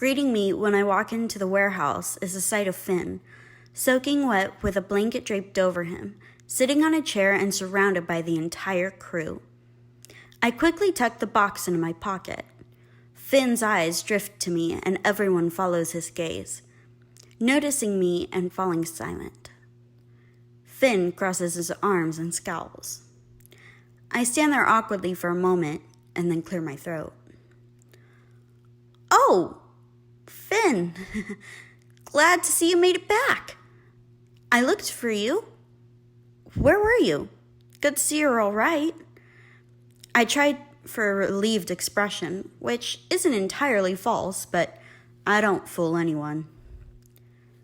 Greeting me when I walk into the warehouse is the sight of Finn, soaking wet with a blanket draped over him, sitting on a chair and surrounded by the entire crew. I quickly tuck the box into my pocket. Finn's eyes drift to me and everyone follows his gaze, noticing me and falling silent. Finn crosses his arms and scowls. I stand there awkwardly for a moment and then clear my throat. "Oh, Finn, glad to see you made it back. I looked for you. Where were you? Good to see you're all right." I tried for a relieved expression, which isn't entirely false, but I don't fool anyone.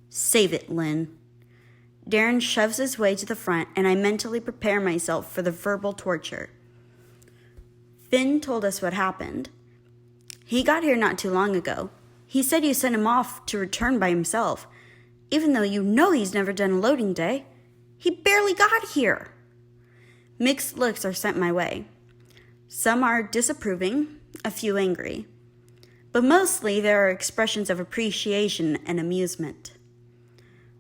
"Save it, Lynn." Darren shoves his way to the front, and I mentally prepare myself for the verbal torture. Finn told us what happened. He got here not too long ago. He said you sent him off to return by himself, even though you know he's never done a loading day. He barely got here. Mixed looks are sent my way. Some are disapproving, a few angry. But mostly there are expressions of appreciation and amusement.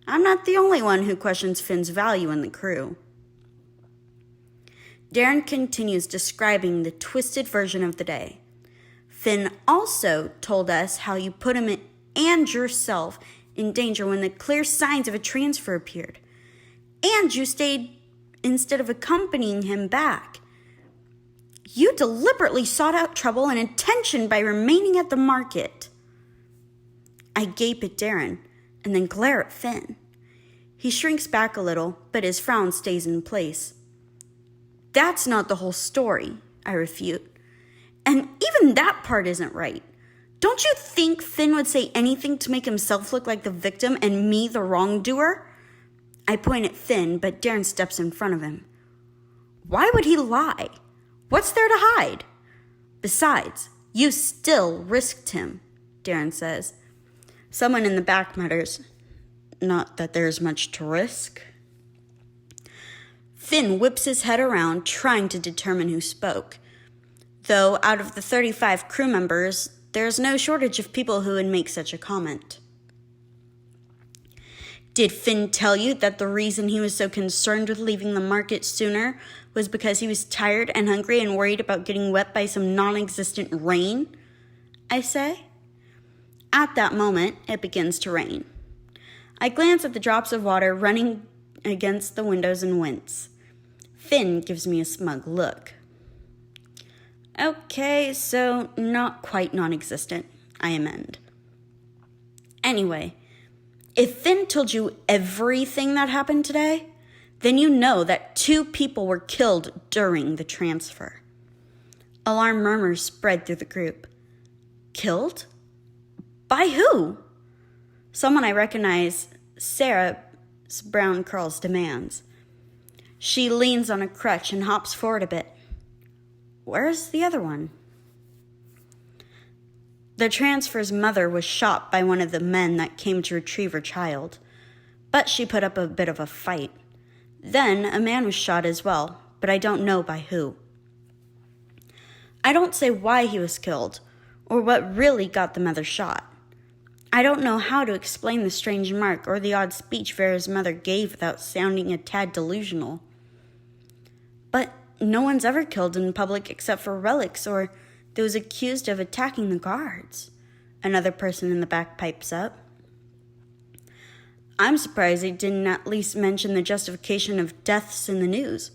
I'm not the only one who questions Finn's value in the crew. Darren continues describing the twisted version of the day. Finn also told us how you put him and yourself in danger when the clear signs of a transfer appeared. And you stayed instead of accompanying him back. You deliberately sought out trouble and attention by remaining at the market. I gape at Darren and then glare at Finn. He shrinks back a little, but his frown stays in place. "That's not the whole story," I refute. "And even that part isn't right. Don't you think Finn would say anything to make himself look like the victim and me the wrongdoer?" I point at Finn, but Darren steps in front of him. "Why would he lie? What's there to hide? Besides, you still risked him," Darren says. Someone in the back mutters, "Not that there's much to risk." Finn whips his head around, trying to determine who spoke. Though out of the 35 crew members, there's no shortage of people who would make such a comment. "Did Finn tell you that the reason he was so concerned with leaving the market sooner was because he was tired and hungry and worried about getting wet by some non-existent rain?" I say. At that moment, it begins to rain. I glance at the drops of water running against the windows and wince. Finn gives me a smug look. "Okay, so not quite non-existent," I amend. "Anyway, if Finn told you everything that happened today, then you know that 2 people were killed during the transfer." Alarm murmurs spread through the group. "Killed? By who?" Someone I recognize, Sarah's brown curls demands. She leans on a crutch and hops forward a bit. "Where's the other one?" The transfer's mother was shot by one of the men that came to retrieve her child, but she put up a bit of a fight. Then a man was shot as well, but I don't know by who. I don't say why he was killed, or what really got the mother shot. I don't know how to explain the strange mark or the odd speech Vera's mother gave without sounding a tad delusional. But no one's ever killed in public except for relics or those accused of attacking the guards, another person in the back pipes up. I'm surprised they didn't at least mention the justification of deaths in the news.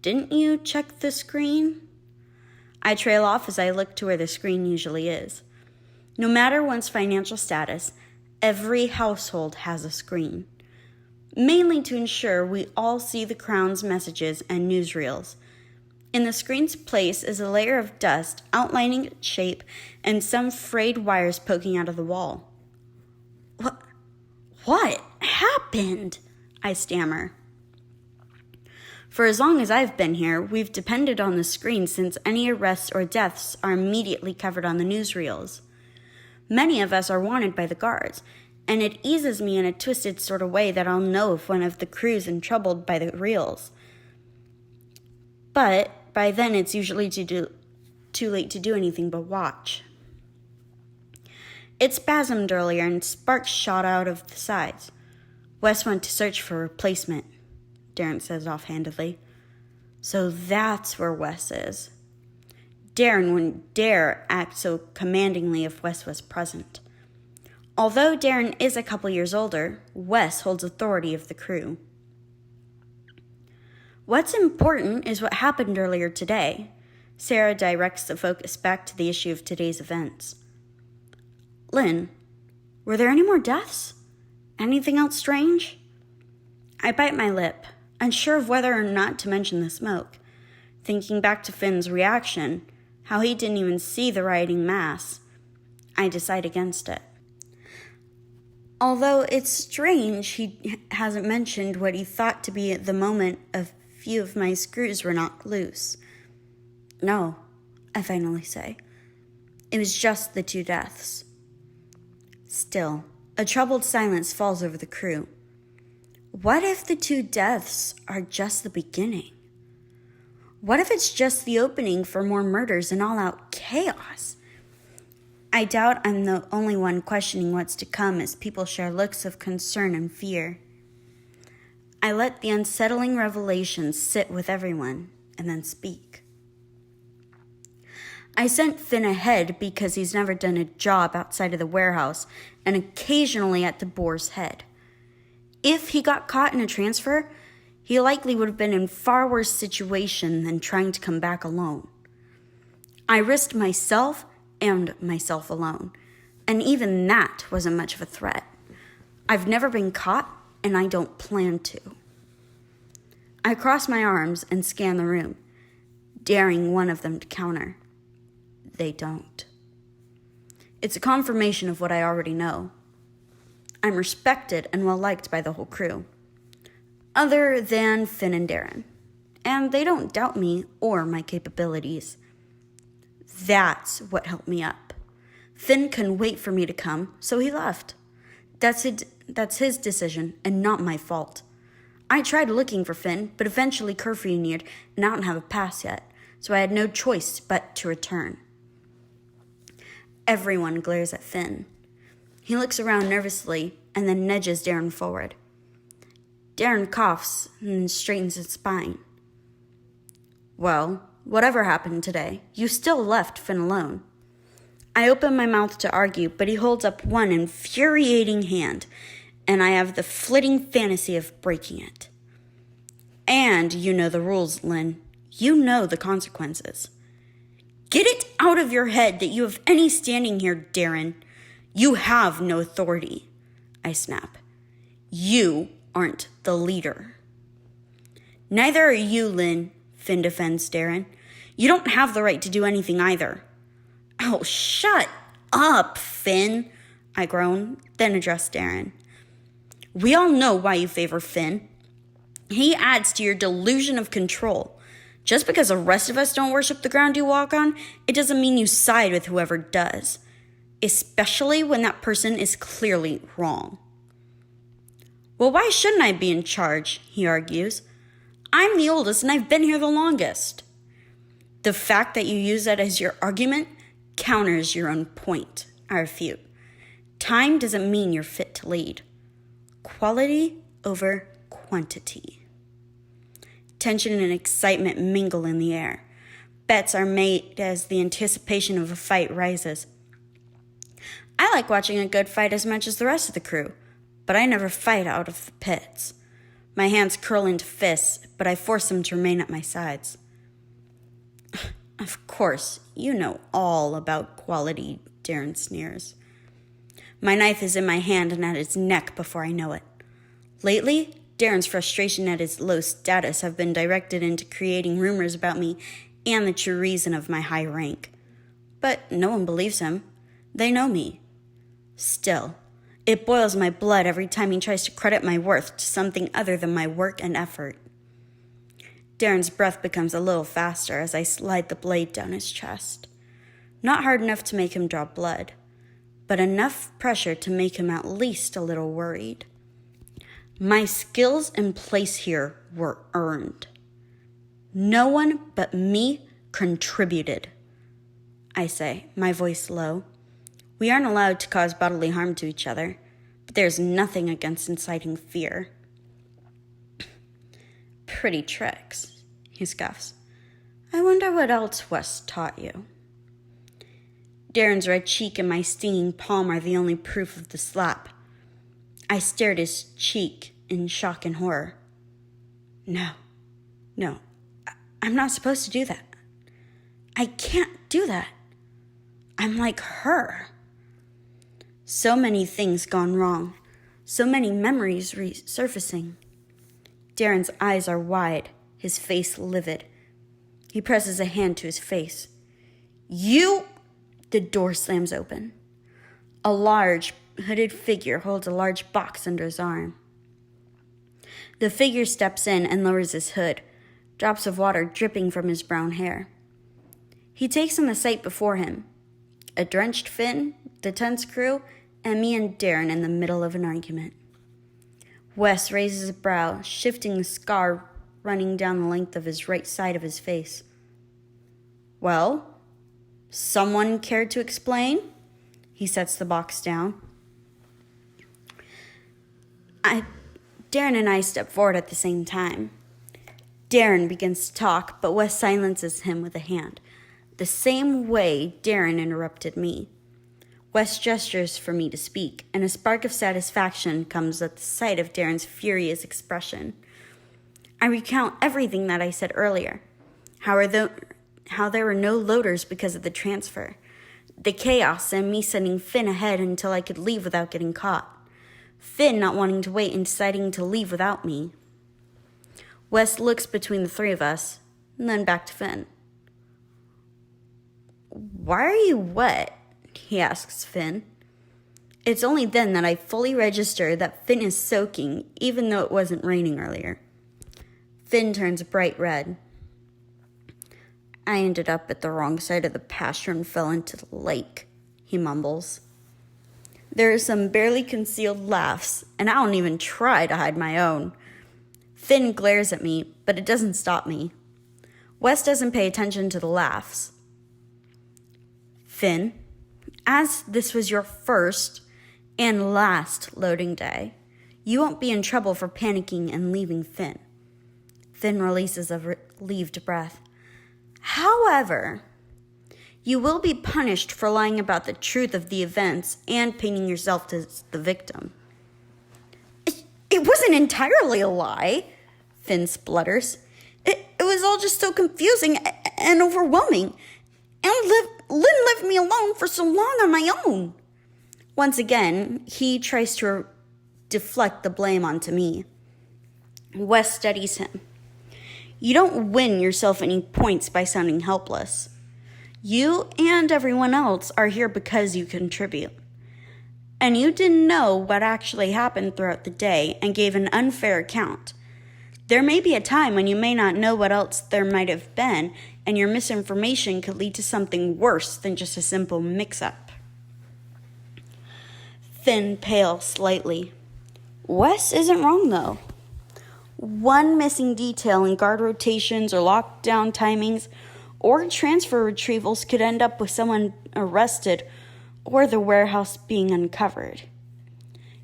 Didn't you check the screen? I trail off as I look to where the screen usually is. No matter one's financial status, every household has a screen, mainly to ensure we all see the Crown's messages and newsreels. In the screen's place is a layer of dust outlining its shape and some frayed wires poking out of the wall. What happened? I stammer. For as long as I've been here, we've depended on the screen since any arrests or deaths are immediately covered on the newsreels. Many of us are wanted by the guards, and it eases me in a twisted sort of way that I'll know if one of the crew's in trouble by the reels. But by then it's usually too late to do anything but watch. It spasmed earlier and sparks shot out of the sides. Wes went to search for a replacement, Darren says offhandedly. So that's where Wes is. Darren wouldn't dare act so commandingly if Wes was present. Although Darren is a couple years older, Wes holds authority of the crew. What's important is what happened earlier today. Sarah directs the focus back to the issue of today's events. Lynn, were there any more deaths? Anything else strange? I bite my lip, unsure of whether or not to mention the smoke. Thinking back to Finn's reaction, how he didn't even see the rioting mass, I decide against it. Although it's strange he hasn't mentioned what he thought to be the moment a few of my screws were knocked loose. No, I finally say. It was just the 2 deaths. Still, a troubled silence falls over the crew. What if the 2 deaths are just the beginning? What if it's just the opening for more murders and all-out chaos? I doubt I'm the only one questioning what's to come as people share looks of concern and fear. I let the unsettling revelations sit with everyone and then speak. I sent Finn ahead because he's never done a job outside of the warehouse and occasionally at the Boar's Head. If he got caught in a transfer, he likely would have been in far worse situation than trying to come back alone. I risked myself and myself alone, and even that wasn't much of a threat. I've never been caught, and I don't plan to. I cross my arms and scan the room, daring one of them to counter. They don't. It's a confirmation of what I already know. I'm respected and well-liked by the whole crew, other than Finn and Darren, and they don't doubt me or my capabilities. That's what helped me up. Finn couldn't wait for me to come, so he left. That's his decision and not my fault. I tried looking for Finn, but eventually curfew neared and I don't have a pass yet, so I had no choice but to return. Everyone glares at Finn. He looks around nervously and then nudges Darren forward. Darren coughs and straightens his spine. Well, whatever happened today, you still left Finn alone. I open my mouth to argue, but he holds up one infuriating hand, and I have the flitting fantasy of breaking it. And you know the rules, Lynn. You know the consequences. Get it out of your head that you have any standing here, Darren. You have no authority, I snap. You aren't the leader. Neither are you, Lynn, Finn defends Darren. You don't have the right to do anything either. Oh, shut up, Finn, I groan, then address Darren. We all know why you favor Finn. He adds to your delusion of control. Just because the rest of us don't worship the ground you walk on, it doesn't mean you side with whoever does, especially when that person is clearly wrong. Well, why shouldn't I be in charge, he argues. I'm the oldest and I've been here the longest. The fact that you use that as your argument counters your own point, I refute. Time doesn't mean you're fit to lead. Quality over quantity. Tension and excitement mingle in the air. Bets are made as the anticipation of a fight rises. I like watching a good fight as much as the rest of the crew, but I never fight out of the pits. My hands curl into fists, but I force them to remain at my sides. Of course, you know all about quality, Darren sneers. My knife is in my hand and at his neck before I know it. Lately, Darren's frustration at his low status have been directed into creating rumors about me and the true reason of my high rank. But no one believes him. They know me. Still, it boils my blood every time he tries to credit my worth to something other than my work and effort. Darren's breath becomes a little faster as I slide the blade down his chest. Not hard enough to make him draw blood, but enough pressure to make him at least a little worried. My skills and place here were earned. No one but me contributed, I say, my voice low. We aren't allowed to cause bodily harm to each other, but there's nothing against inciting fear. Pretty tricks, he scoffs. I wonder what else Wes taught you. Darren's red cheek and my stinging palm are the only proof of the slap. I stared at his cheek in shock and horror. No, I'm not supposed to do that. I can't do that. I'm like her. So many things gone wrong. So many memories resurfacing. Darren's eyes are wide, his face livid. He presses a hand to his face. You! The door slams open. A large, hooded figure holds a large box under his arm. The figure steps in and lowers his hood, drops of water dripping from his brown hair. He takes in the sight before him. A drenched Finn, the tent's crew, and me and Darren in the middle of an argument. Wes raises a brow, shifting the scar running down the length of his right side of his face. Well, someone care to explain? He sets the box down. Darren and I step forward at the same time. Darren begins to talk, but Wes silences him with a hand, the same way Darren interrupted me. Wes gestures for me to speak, and a spark of satisfaction comes at the sight of Darren's furious expression. I recount everything that I said earlier, how there were no loaders because of the transfer, the chaos and me sending Finn ahead until I could leave without getting caught, Finn not wanting to wait and deciding to leave without me. Wes looks between the three of us, and then back to Finn. Why are you wet? He asks Finn. It's only then that I fully register that Finn is soaking, even though it wasn't raining earlier. Finn turns bright red. I ended up at the wrong side of the pasture and fell into the lake, he mumbles. There are some barely concealed laughs, and I don't even try to hide my own. Finn glares at me, but it doesn't stop me. Wes doesn't pay attention to the laughs. Finn, as this was your first and last loading day, you won't be in trouble for panicking and leaving Finn. Finn releases a relieved breath. However, you will be punished for lying about the truth of the events and painting yourself as the victim. It wasn't entirely a lie, Finn splutters. It was all just so confusing and overwhelming. And Lynn left me alone for so long on my own. Once again, he tries to deflect the blame onto me. Wes steadies him. You don't win yourself any points by sounding helpless. You and everyone else are here because you contribute. And you didn't know what actually happened throughout the day and gave an unfair account. There may be a time when you may not know what else there might have been, and your misinformation could lead to something worse than just a simple mix-up. Finn pales slightly. Wes isn't wrong, though. One missing detail in guard rotations or lockdown timings or transfer retrievals could end up with someone arrested or the warehouse being uncovered.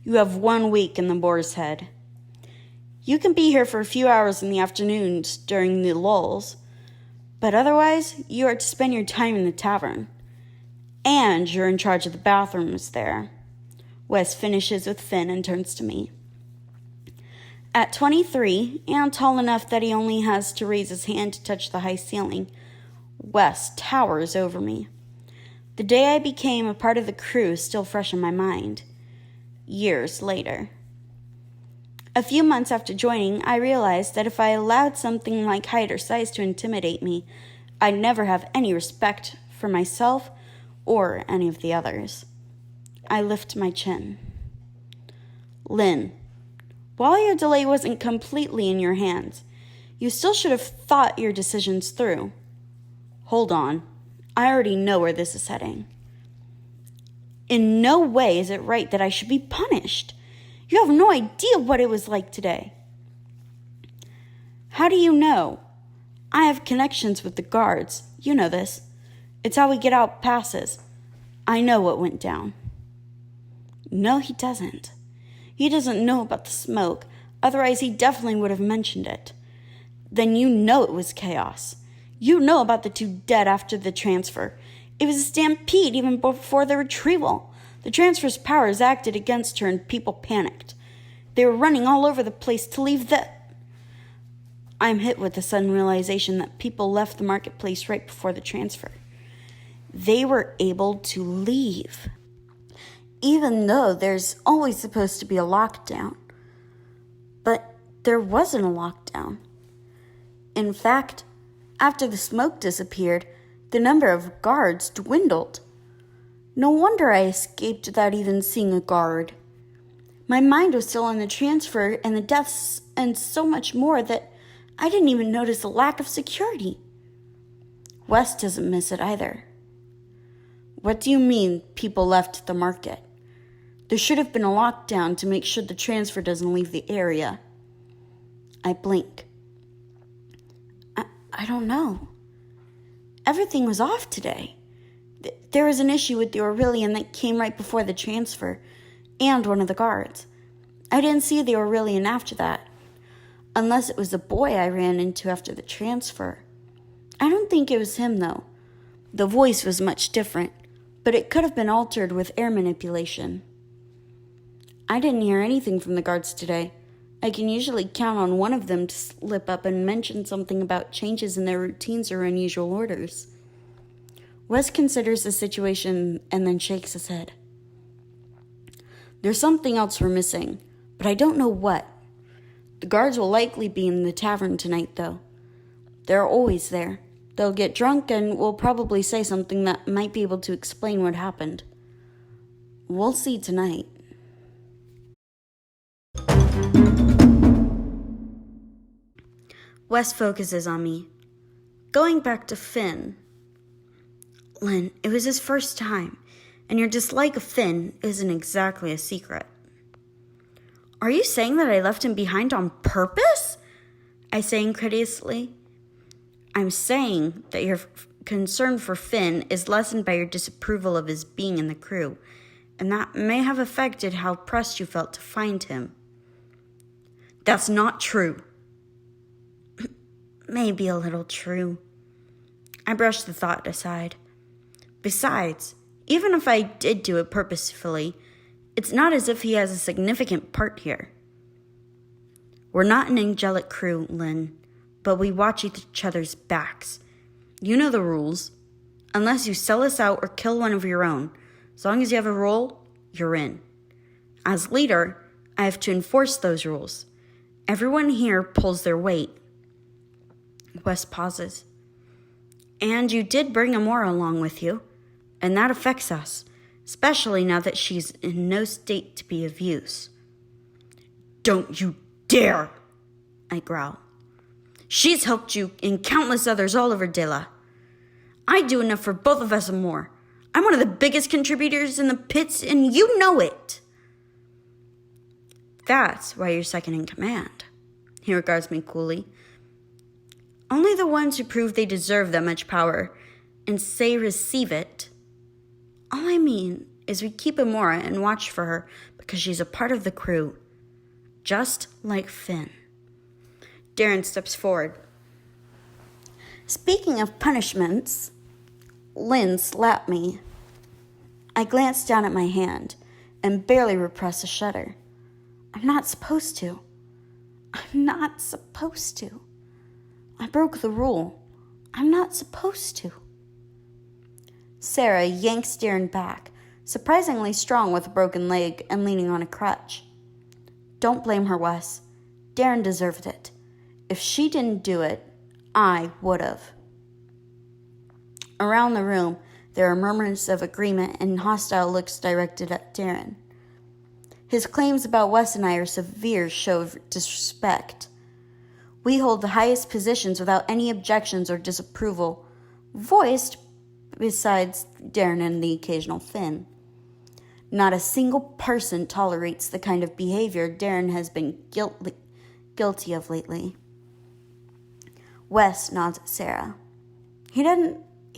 You have 1 week in the Boar's Head. You can be here for a few hours in the afternoons during the lulls, but otherwise you are to spend your time in the tavern. And you're in charge of the bathrooms there. Wes finishes with Finn and turns to me. At 23, and tall enough that he only has to raise his hand to touch the high ceiling, Wes towers over me. The day I became a part of the crew is still fresh in my mind. Years later. A few months after joining, I realized that if I allowed something like height or size to intimidate me, I'd never have any respect for myself or any of the others. I lift my chin. Lynn, while your delay wasn't completely in your hands, you still should have thought your decisions through. Hold on. I already know where this is heading. In no way is it right that I should be punished. You have no idea what it was like today. How do you know? I have connections with the guards. You know this. It's how we get out passes. I know what went down. No, he doesn't. He doesn't know about the smoke. Otherwise, he definitely would have mentioned it. Then you know it was chaos. You know about the 2 dead after the transfer. It was a stampede even before the retrieval. The transfer's powers acted against her and people panicked. They were running all over the place to leave the... I'm hit with the sudden realization that people left the marketplace right before the transfer. They were able to leave. Even though there's always supposed to be a lockdown. But there wasn't a lockdown. In fact, after the smoke disappeared, the number of guards dwindled. No wonder I escaped without even seeing a guard. My mind was still on the transfer and the deaths and so much more that I didn't even notice the lack of security. Wes doesn't miss it either. What do you mean people left the market? There should have been a lockdown to make sure the transfer doesn't leave the area. I blink. I don't know. Everything was off today. There was an issue with the Aurelian that came right before the transfer, and one of the guards. I didn't see the Aurelian after that, unless it was the boy I ran into after the transfer. I don't think it was him, though. The voice was much different, but it could have been altered with air manipulation. I didn't hear anything from the guards today. I can usually count on one of them to slip up and mention something about changes in their routines or unusual orders. Wes considers the situation and then shakes his head. There's something else we're missing, but I don't know what. The guards will likely be in the tavern tonight, though. They're always there. They'll get drunk and will probably say something that might be able to explain what happened. We'll see tonight. Wes focuses on me. Going back to Finn. Lynn, it was his first time, and your dislike of Finn isn't exactly a secret. Are you saying that I left him behind on purpose? I say incredulously. I'm saying that your concern for Finn is lessened by your disapproval of his being in the crew, and that may have affected how pressed you felt to find him. That's not true. Maybe a little true. I brush the thought aside. Besides, even if I did do it purposefully, it's not as if he has a significant part here. We're not an angelic crew, Lynn, but we watch each other's backs. You know the rules. Unless you sell us out or kill one of your own, as long as you have a role, you're in. As leader, I have to enforce those rules. Everyone here pulls their weight. Wes pauses. And you did bring Amora along with you, and that affects us, especially now that she's in no state to be of use. Don't you dare, I growl. She's helped you and countless others all over Dilla. I do enough for both of us and more. I'm one of the biggest contributors in the pits, and you know it. That's why you're second in command. He regards me coolly. Only the ones who prove they deserve that much power and say receive it. All I mean is we keep Amora and watch for her because she's a part of the crew. Just like Finn. Darren steps forward. Speaking of punishments, Lynn slapped me. I glance down at my hand and barely repress a shudder. I'm not supposed to. I'm not supposed to. I broke the rule. I'm not supposed to. Sarah yanks Darren back, surprisingly strong with a broken leg and leaning on a crutch. Don't blame her, Wes. Darren deserved it. If she didn't do it, I would have. Around the room, there are murmurs of agreement and hostile looks directed at Darren. His claims about Wes and I are severe show of disrespect. We hold the highest positions without any objections or disapproval, voiced besides Darren and the occasional Finn. Not a single person tolerates the kind of behavior Darren has been guilty of lately. Wes nods at Sarah. He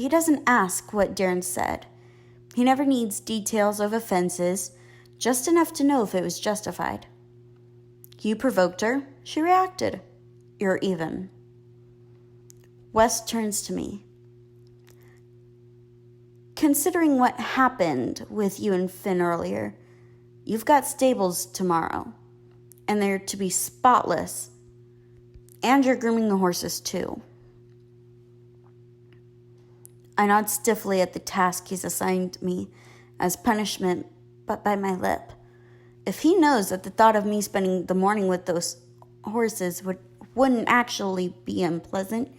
doesn't ask what Darren said, He never needs details of offenses, just enough to know if it was justified. You provoked her, she reacted. You're even. Wes turns to me. Considering what happened with you and Finn earlier, you've got stables tomorrow, and they're to be spotless. And you're grooming the horses too. I nod stiffly at the task he's assigned me as punishment, but bite my lip. If he knows that the thought of me spending the morning with those horses wouldn't actually be unpleasant,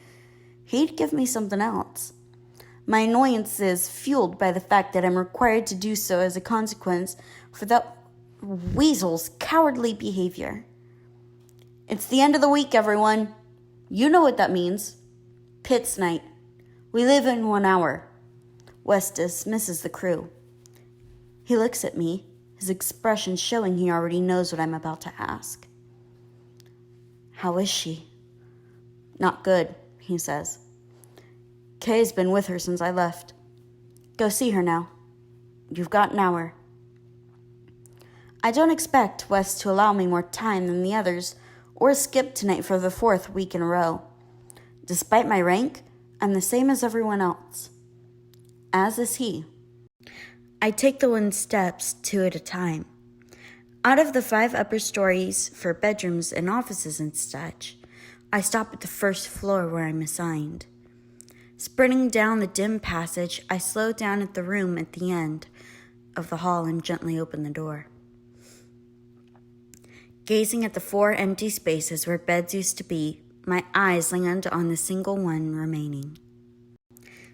he'd give me something else. My annoyance is fueled by the fact that I'm required to do so as a consequence for that weasel's cowardly behavior. It's the end of the week, everyone. You know what that means. Pits night. We live in 1 hour. Wes dismisses the crew. He looks at me, his expression showing he already knows what I'm about to ask. How is she? Not good, he says. Kay's been with her since I left. Go see her now. You've got an hour. I don't expect Wes to allow me more time than the others, or skip tonight for the 4th week in a row. Despite my rank, I'm the same as everyone else. As is he. I take the 1 steps 2 at a time. Out of the 5 upper stories for bedrooms and offices and such, I stop at the 1st floor where I'm assigned. Sprinting down the dim passage, I slow down at the room at the end of the hall and gently open the door. Gazing at the 4 empty spaces where beds used to be, my eyes land on the single one remaining.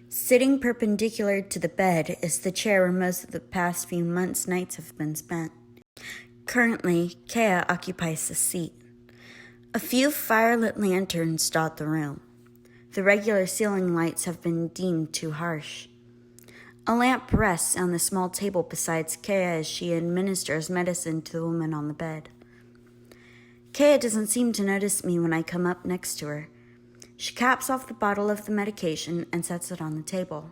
Sitting perpendicular to the bed is the chair where most of the past few months' nights have been spent. Currently, Kea occupies the seat. A few firelit lanterns dot the room. The regular ceiling lights have been deemed too harsh. A lamp rests on the small table beside Kea as she administers medicine to the woman on the bed. Kea doesn't seem to notice me when I come up next to her. She caps off the bottle of the medication and sets it on the table.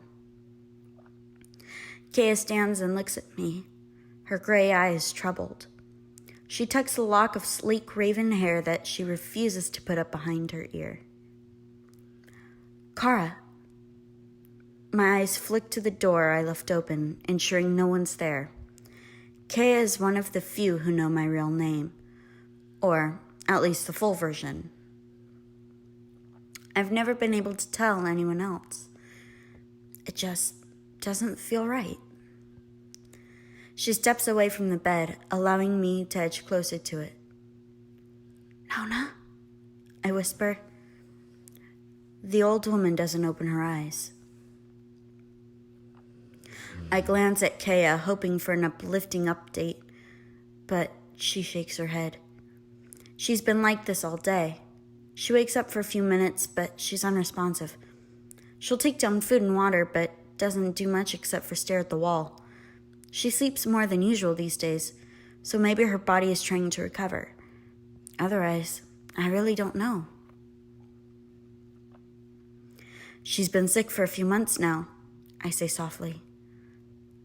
Kea stands and looks at me, her gray eyes troubled. She tucks a lock of sleek raven hair that she refuses to put up behind her ear. Kara. My eyes flick to the door I left open, ensuring no one's there. Kea is one of the few who know my real name. Or at least the full version. I've never been able to tell anyone else. It just doesn't feel right. She steps away from the bed, allowing me to edge closer to it. Nona? I whisper. The old woman doesn't open her eyes. I glance at Kea, hoping for an uplifting update, but she shakes her head. She's been like this all day. She wakes up for a few minutes, but she's unresponsive. She'll take down food and water, but doesn't do much except for stare at the wall. She sleeps more than usual these days, so maybe her body is trying to recover. Otherwise, I really don't know. She's been sick for a few months now, I say softly.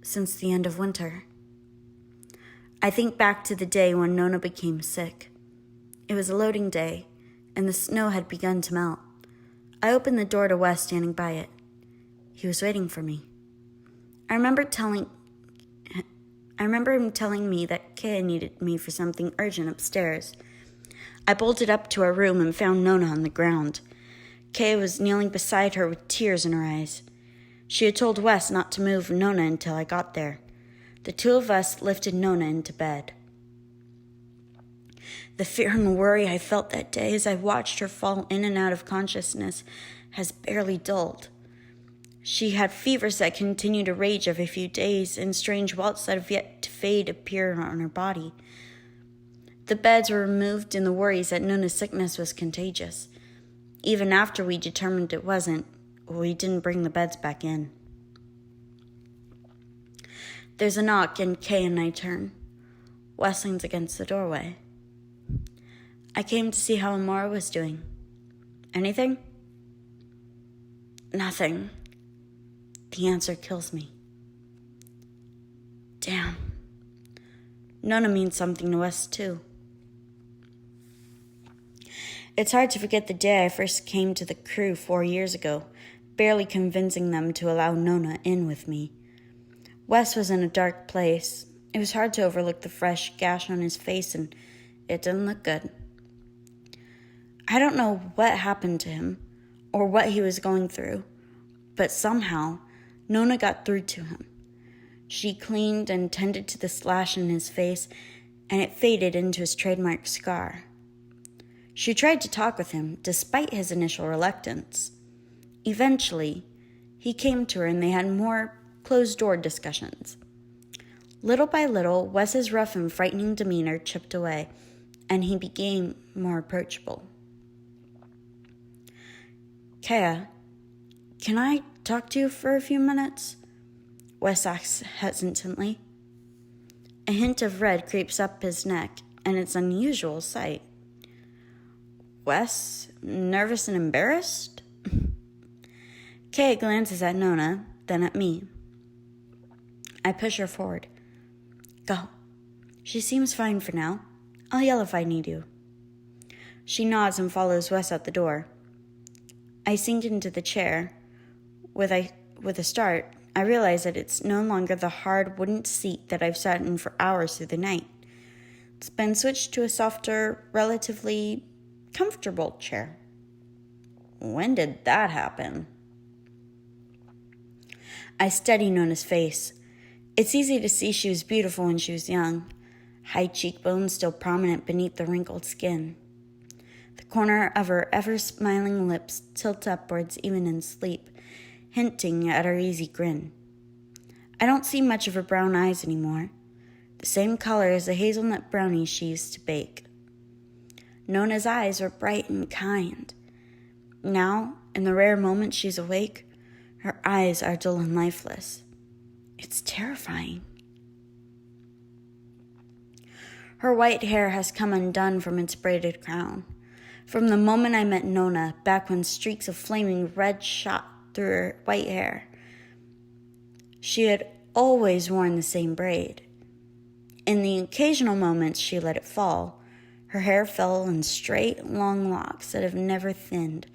Since the end of winter. I think back to the day when Nona became sick. It was a loading day, and the snow had begun to melt. I opened the door to Wes standing by it. He was waiting for me. I remember him telling me that Kea needed me for something urgent upstairs. I bolted up to our room and found Nona on the ground. Kea was kneeling beside her with tears in her eyes. She had told Wes not to move Nona until I got there. The 2 of us lifted Nona into bed. The fear and worry I felt that day as I watched her fall in and out of consciousness has barely dulled. She had fevers that continued to rage every few days, and strange welts that have yet to fade appear on her body. The beds were removed in the worries that Nona's sickness was contagious. Even after we determined it wasn't, we didn't bring the beds back in. There's a knock, and Kay and I turn. Wes leans against the doorway. I came to see how Amora was doing. Anything? Nothing. The answer kills me. Damn. Nona means something to us, too. It's hard to forget the day I first came to the crew 4 years ago, barely convincing them to allow Nona in with me. Wes was in a dark place. It was hard to overlook the fresh gash on his face, and it didn't look good. I don't know what happened to him or what he was going through, but somehow Nona got through to him. She cleaned and tended to the slash in his face, and it faded into his trademark scar. She tried to talk with him, despite his initial reluctance. Eventually, he came to her and they had more closed-door discussions. Little by little, Wes's rough and frightening demeanor chipped away, and he became more approachable. Kea, can I talk to you for a few minutes? Wes asked hesitantly. A hint of red creeps up his neck, and it's an unusual sight. Wes, nervous and embarrassed? Kea glances at Nona, then at me. I push her forward. Go. She seems fine for now. I'll yell if I need you. She nods and follows Wes out the door. I sink into the chair. With a start, I realize that it's no longer the hard wooden seat that I've sat in for hours through the night. It's been switched to a softer, relatively comfortable chair. When did that happen? I study Nona's face. It's easy to see she was beautiful when she was young, high cheekbones still prominent beneath the wrinkled skin. The corner of her ever-smiling lips tilt upwards even in sleep, hinting at her easy grin. I don't see much of her brown eyes anymore, the same color as the hazelnut brownies she used to bake. Nona's eyes were bright and kind. Now, in the rare moments she's awake, her eyes are dull and lifeless. It's terrifying. Her white hair has come undone from its braided crown. From the moment I met Nona, back when streaks of flaming red shot through her white hair, she had always worn the same braid. In the occasional moments she let it fall, her hair fell in straight, long locks that have never thinned,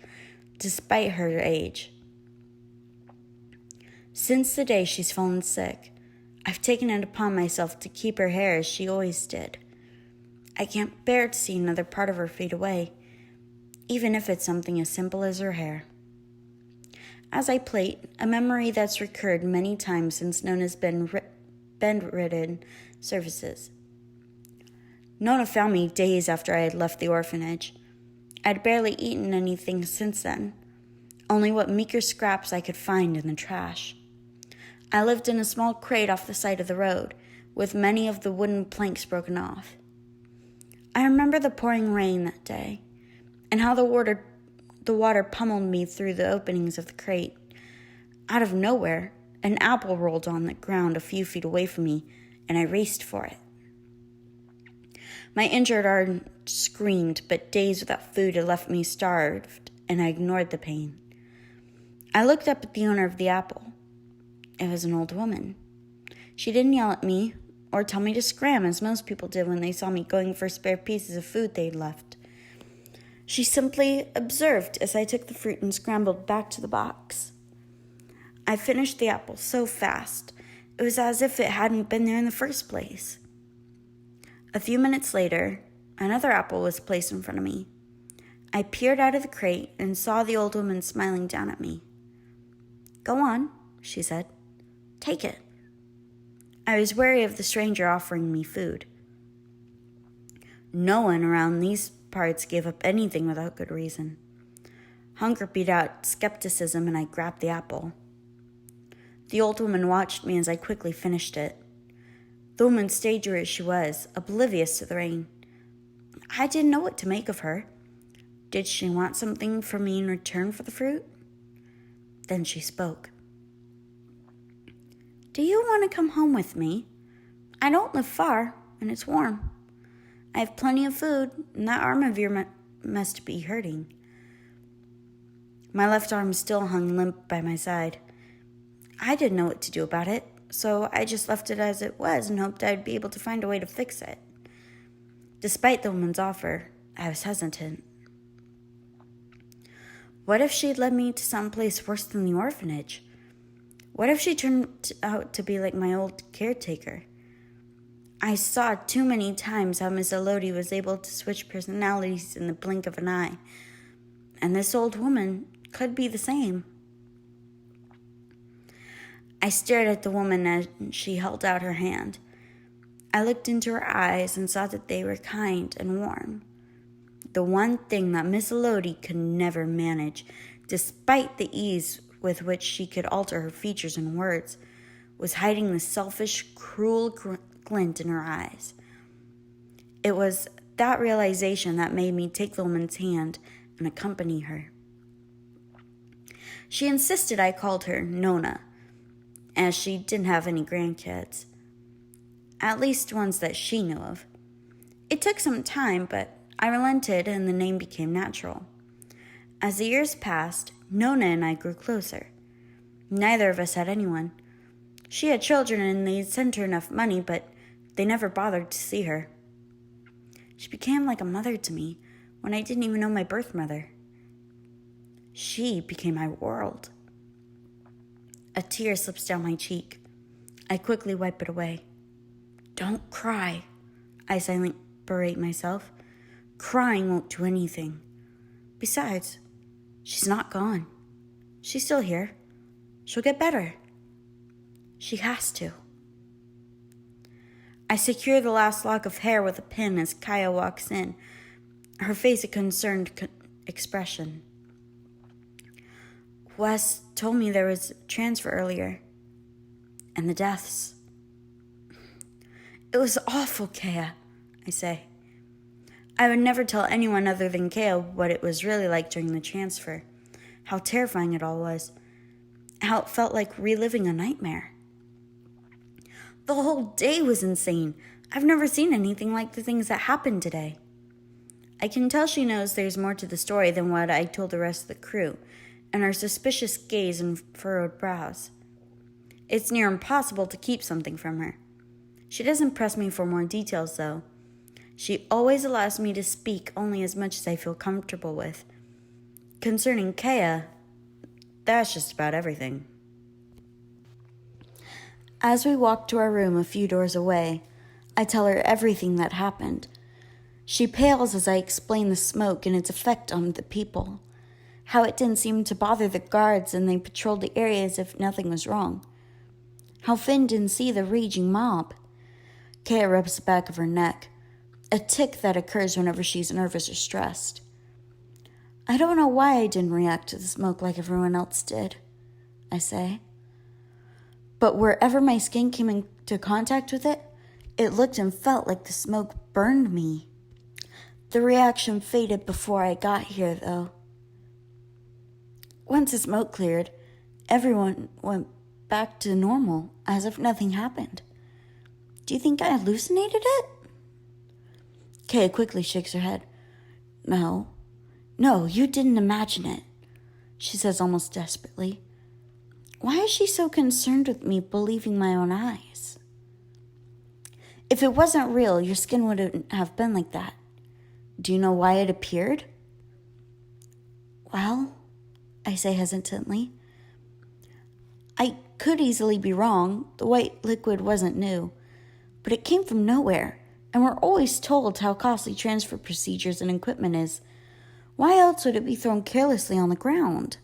despite her age. Since the day she's fallen sick, I've taken it upon myself to keep her hair as she always did. I can't bear to see another part of her fade away, even if it's something as simple as her hair. As I plait, a memory that's recurred many times since Nona's bedridden services. Nona found me days after I had left the orphanage. I'd barely eaten anything since then, only what meager scraps I could find in the trash. I lived in a small crate off the side of the road, with many of the wooden planks broken off. I remember the pouring rain that day, and how the water pummeled me through the openings of the crate. Out of nowhere, an apple rolled on the ground a few feet away from me, and I raced for it. My injured arm screamed, but days without food had left me starved, and I ignored the pain. I looked up at the owner of the apple. It was an old woman. She didn't yell at me or tell me to scram as most people did when they saw me going for spare pieces of food they'd left. She simply observed as I took the fruit and scrambled back to the box. I finished the apple so fast, it was as if it hadn't been there in the first place. A few minutes later, another apple was placed in front of me. I peered out of the crate and saw the old woman smiling down at me. Go on, she said. Take it. I was wary of the stranger offering me food. No one around these parts gave up anything without good reason. Hunger beat out skepticism, and I grabbed the apple. The old woman watched me as I quickly finished it. The woman stayed where she was, oblivious to the rain. I didn't know what to make of her. Did she want something from me in return for the fruit? Then she spoke. Do you want to come home with me? I don't live far, and it's warm. I have plenty of food, and that arm of yours must be hurting. My left arm still hung limp by my side. I didn't know what to do about it. so I just left it as it was and hoped I'd be able to find a way to fix it. Despite the woman's offer, I was hesitant. What if she'd led me to some place worse than the orphanage? What if she turned out to be like my old caretaker? I saw too many times how Miss Elodie was able to switch personalities in the blink of an eye, and this old woman could be the same. I stared at the woman as she held out her hand. I looked into her eyes and saw that they were kind and warm. The one thing that Miss Elodie could never manage, despite the ease with which she could alter her features and words, was hiding the selfish, cruel glint in her eyes. It was that realization that made me take the woman's hand and accompany her. She insisted I called her Nona, as she didn't have any grandkids. At least ones that she knew of. It took some time, but I relented and the name became natural. As the years passed, Nona and I grew closer. Neither of us had anyone. She had children and they'd sent her enough money, but they never bothered to see her. She became like a mother to me when I didn't even know my birth mother. She became my world. A tear slips down my cheek. I quickly wipe it away. Don't cry, I silently berate myself. Crying won't do anything. Besides, she's not gone. She's still here. She'll get better. She has to. I secure the last lock of hair with a pin as Kaya walks in, her face a concerned expression. Wes told me there was a transfer earlier, and the deaths. It was awful, Kaya, I say. I would never tell anyone other than Kaya what it was really like during the transfer, how terrifying it all was, how it felt like reliving a nightmare. The whole day was insane. I've never seen anything like the things that happened today. I can tell she knows there's more to the story than what I told the rest of the crew, and her suspicious gaze and furrowed brows. It's near impossible to keep something from her. She doesn't press me for more details, though. She always allows me to speak only as much as I feel comfortable with. Concerning Kaya, that's just about everything. As we walk to our room a few doors away, I tell her everything that happened. She pales as I explain the smoke and its effect on the people, how it didn't seem to bother the guards and they patrolled the area as if nothing was wrong, how Finn didn't see the raging mob. Kaya rubs the back of her neck, a tic that occurs whenever she's nervous or stressed. I don't know why I didn't react to the smoke like everyone else did, I say. But wherever my skin came into contact with it, it looked and felt like the smoke burned me. The reaction faded before I got here, though. Once the smoke cleared, everyone went back to normal, as if nothing happened. Do you think I hallucinated it? Kay quickly shakes her head. No, you didn't imagine it, she says almost desperately. Why is she so concerned with me believing my own eyes? If it wasn't real, your skin wouldn't have been like that. Do you know why it appeared? Well, I say hesitantly. I could easily be wrong. The white liquid wasn't new, but it came from nowhere, and we're always told how costly transfer procedures and equipment is. Why else would it be thrown carelessly on the ground?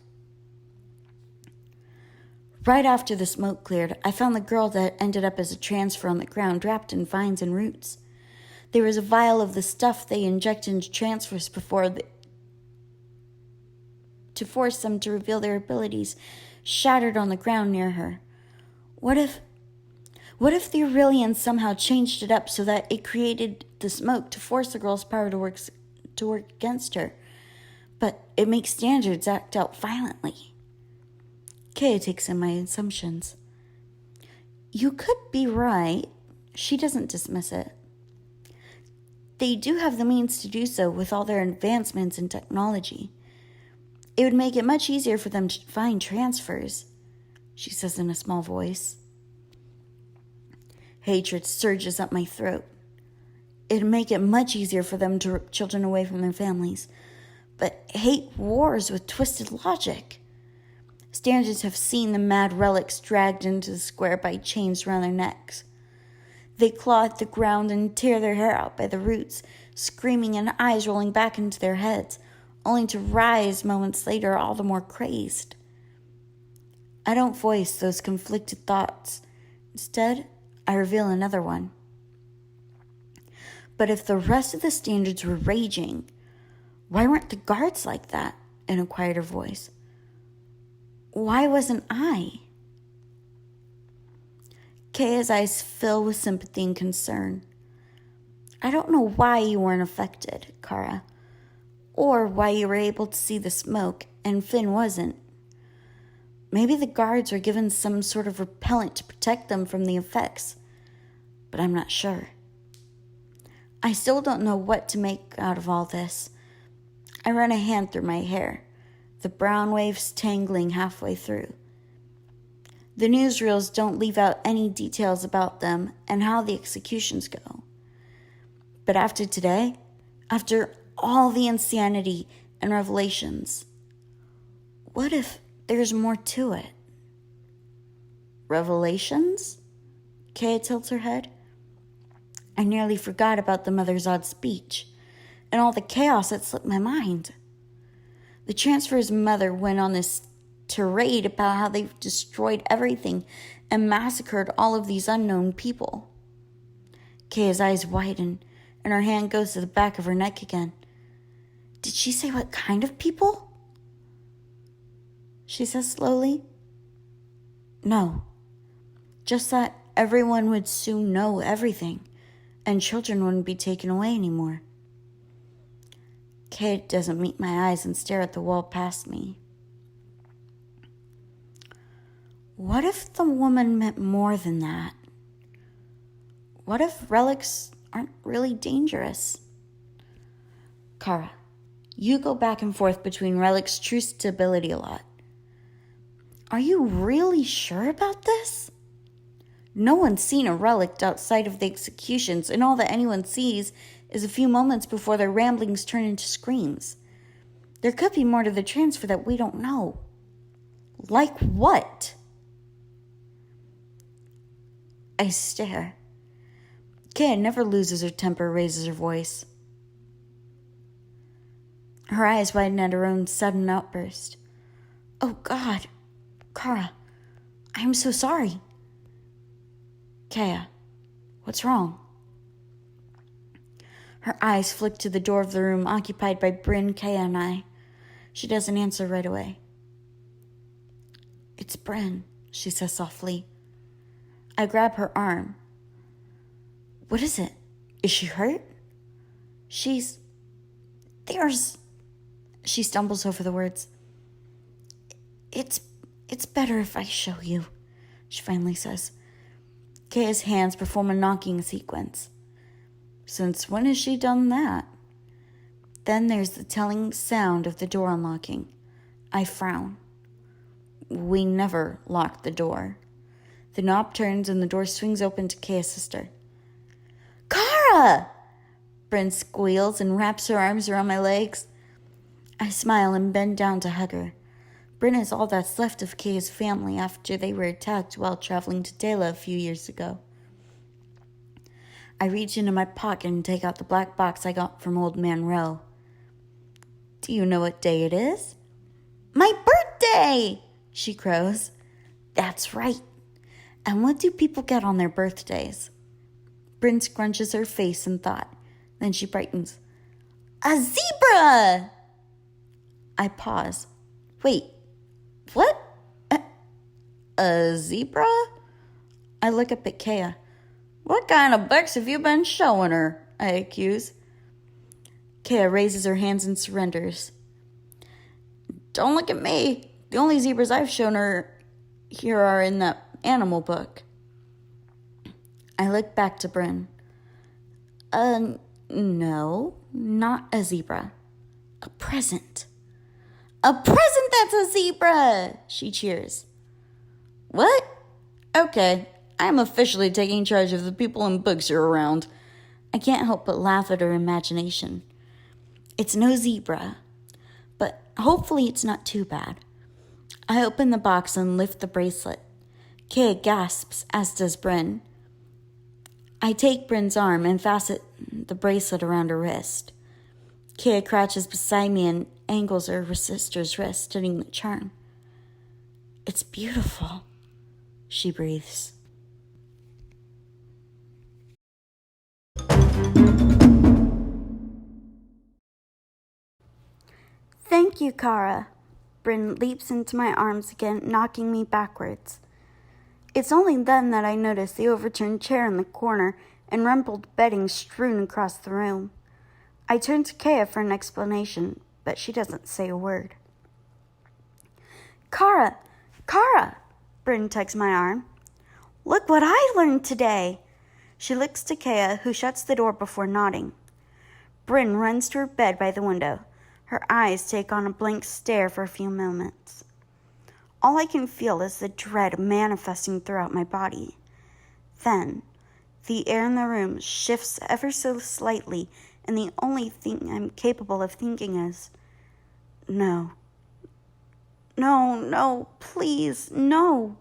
Right after the smoke cleared, I found the girl that ended up as a transfer on the ground wrapped in vines and roots. There was a vial of the stuff they inject into transfers to force them to reveal their abilities, shattered on the ground near her. What if the Aurelians somehow changed it up so that it created the smoke to force the girl's power to work against her, but it makes standards act out violently? Kaya takes in my assumptions. You could be right. She doesn't dismiss it. They do have the means to do so with all their advancements in technology. It would make it much easier for them to find transfers, she says in a small voice. Hatred surges up my throat. It'd make it much easier for them to rip children away from their families. But hate wars with twisted logic. Standards have seen the mad relics dragged into the square by chains around their necks. They claw at the ground and tear their hair out by the roots, screaming and eyes rolling back into their heads, only to rise moments later all the more crazed. I don't voice those conflicted thoughts. Instead, I reveal another one. But if the rest of the standards were raging, why weren't the guards like that? In a quieter voice. Why wasn't I? Kaya's eyes fill with sympathy and concern. I don't know why you weren't affected, Kara, or why you were able to see the smoke and Finn wasn't. Maybe the guards were given some sort of repellent to protect them from the effects, but I'm not sure. I still don't know what to make out of all this. I run a hand through my hair, the brown waves tangling halfway through. The newsreels don't leave out any details about them and how the executions go. But after today, after all the insanity and revelations, what if there's more to it? Revelations? Kaya tilts her head. I nearly forgot about the mother's odd speech and all the chaos that slipped my mind. The transfer's mother went on this tirade about how they've destroyed everything and massacred all of these unknown people. Kaya's eyes widen and her hand goes to the back of her neck again. Did she say what kind of people? She says slowly. No, just that everyone would soon know everything and children wouldn't be taken away anymore. Kate doesn't meet my eyes and stare at the wall past me. What if the woman meant more than that? What if relics aren't really dangerous? Kara, you go back and forth between relics' true stability a lot. Are you really sure about this? No one's seen a relic outside of the executions, and all that anyone sees is a few moments before their ramblings turn into screams. There could be more to the transfer that we don't know. Like what? I stare. Kaya never loses her temper, raises her voice. Her eyes widen at her own sudden outburst. Oh God, Kara, I'm so sorry. Kaya, what's wrong? Her eyes flick to the door of the room occupied by Bryn, Kaya, and I. She doesn't answer right away. It's Bryn, she says softly. I grab her arm. What is it? Is she hurt? There's... She stumbles over the words. It's better if I show you, she finally says. Kaya's hands perform a knocking sequence. Since when has she done that? Then there's the telling sound of the door unlocking. I frown. We never locked the door. The knob turns and the door swings open to Kaya's sister. Kara! Bryn squeals and wraps her arms around my legs. I smile and bend down to hug her. Bryn is all that's left of Kaya's family after they were attacked while traveling to Dela a few years ago. I reach into my pocket and take out the black box I got from Old Man Rowe. Do you know what day it is? My birthday! She crows. That's right. And what do people get on their birthdays? Bryn scrunches her face in thought. Then she brightens. A zebra! I pause. Wait, what? A zebra? I look up at Kaya. What kind of bucks have you been showing her? I accuse. Kaya raises her hands and surrenders. Don't look at me. The only zebras I've shown her here are in that animal book. I look back to Bryn. No, not a zebra. A present. A present that's a zebra! She cheers. What? Okay, I'm officially taking charge of the people and books you're around. I can't help but laugh at her imagination. It's no zebra, but hopefully it's not too bad. I open the box and lift the bracelet. Kay gasps, as does Bryn. I take Bryn's arm and fasten the bracelet around her wrist. Kay crouches beside me and angles her sister's wrist, studying the charm. It's beautiful, she breathes. Thank you, Kara. Bryn leaps into my arms again, knocking me backwards. It's only then that I notice the overturned chair in the corner and rumpled bedding strewn across the room. I turn to Kaya for an explanation, but she doesn't say a word. Kara! Bryn tugs my arm. Look what I learned today! She looks to Kaya, who shuts the door before nodding. Bryn runs to her bed by the window. Her eyes take on a blank stare for a few moments. All I can feel is the dread manifesting throughout my body. Then, the air in the room shifts ever so slightly, and the only thing I'm capable of thinking is, no. No, please, no.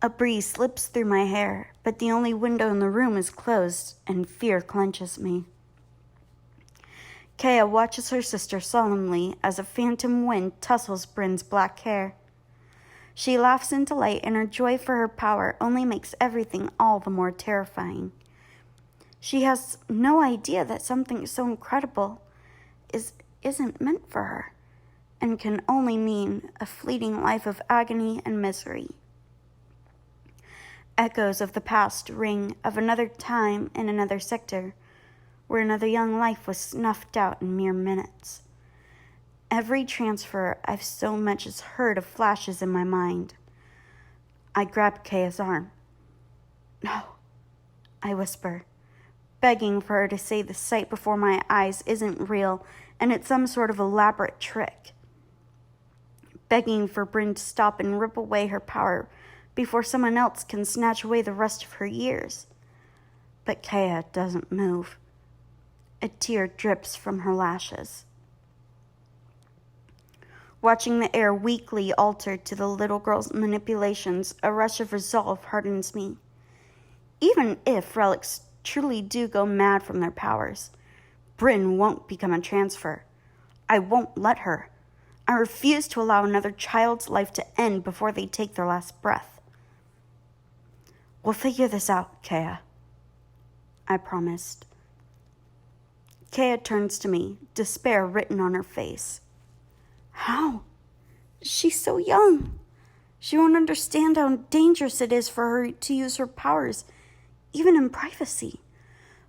A breeze slips through my hair, but the only window in the room is closed, and fear clenches me. Kaya watches her sister solemnly as a phantom wind tussles Bryn's black hair. She laughs in delight, and her joy for her power only makes everything all the more terrifying. She has no idea that something so incredible isn't meant for her, and can only mean a fleeting life of agony and misery. Echoes of the past ring of another time in another sector, where another young life was snuffed out in mere minutes. Every transfer I've so much as heard of flashes in my mind. I grab Kaya's arm. No, I whisper, begging for her to say the sight before my eyes isn't real and it's some sort of elaborate trick. Begging for Bryn to stop and rip away her power before someone else can snatch away the rest of her years. But Kaya doesn't move. A tear drips from her lashes. Watching the air weakly altered to the little girl's manipulations, a rush of resolve hardens me. Even if relics truly do go mad from their powers, Bryn won't become a transfer. I won't let her. I refuse to allow another child's life to end before they take their last breath. We'll figure this out, Kaya, I promised. Kaya turns to me, despair written on her face. How? She's so young. She won't understand how dangerous it is for her to use her powers, even in privacy.